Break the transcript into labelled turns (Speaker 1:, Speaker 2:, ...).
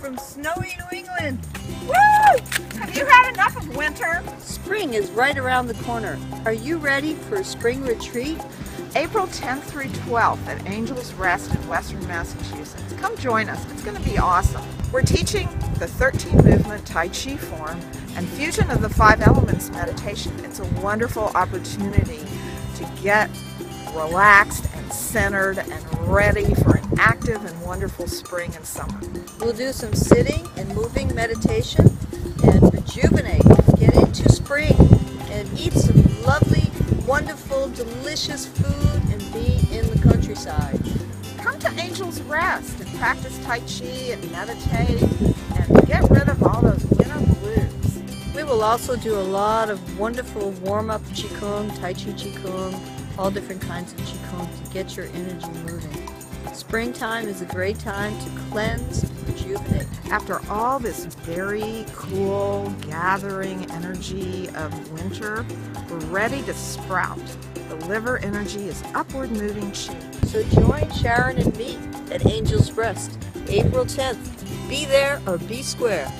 Speaker 1: from snowy New England. Woo! Have you had enough of winter?
Speaker 2: Spring is right around the corner. Are you ready for a spring retreat?
Speaker 1: April 10th through 12th at Angels Rest in Western Massachusetts. Come join us. It's going to be awesome. We're teaching the 13-movement Tai Chi form and fusion of the 5 elements meditation. It's a wonderful opportunity to get relaxed and centered and ready for an active and wonderful spring and summer.
Speaker 2: We'll do some sitting and moving meditation and rejuvenate, get into spring and eat some lovely, wonderful, delicious food and be in the countryside.
Speaker 1: Come to Angels Rest and practice Tai Chi and meditate and get rid of all those inner blues.
Speaker 2: We will also do a lot of wonderful warm-up Qigong, Tai Chi Qigong, all different kinds of Qigong to get your energy moving. Springtime is a great time to cleanse and rejuvenate.
Speaker 1: After all this very cool gathering energy of winter, we're ready to sprout. The liver energy is upward moving chi.
Speaker 2: So join Sharon and me at Angels Rest, April 10th. Be there or be square.